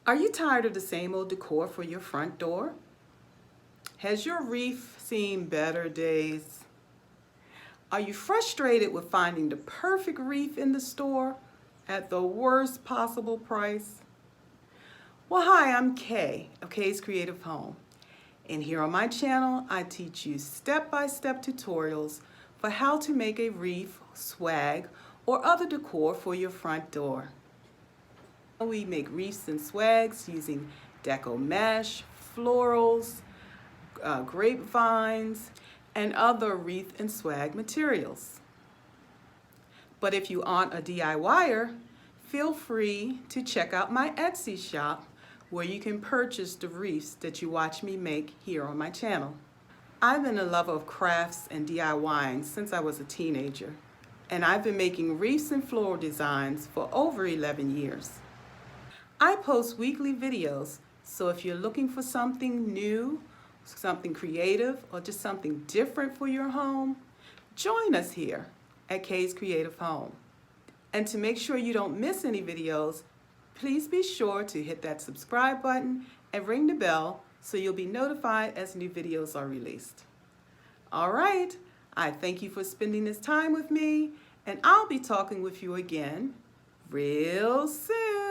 Are you tired of the same old decor for your front door? Has your wreath seen better days? Are you frustrated with finding the perfect wreath in the store at the worst possible price? Well, hi, I'm Kay of Kay's Creative Home. And here on my channel, I teach you step-by-step tutorials for how to make a wreath, swag, or other decor for your front door. We make wreaths and swags using deco mesh, florals, grapevines, and other wreath and swag materials. But if you aren't a DIYer, feel free to check out my Etsy shop where you can purchase the wreaths that you watch me make here on my channel. I've been a lover of crafts and DIYing since I was a teenager, and I've been making wreaths and floral designs for over 11 years. I post weekly videos, so if you're looking for something new, something creative, or just something different for your home, join us here at Kay's Creative Home. And to make sure you don't miss any videos, please be sure to hit that subscribe button and ring the bell so you'll be notified as new videos are released. All right, I thank you for spending this time with me, and I'll be talking with you again real soon.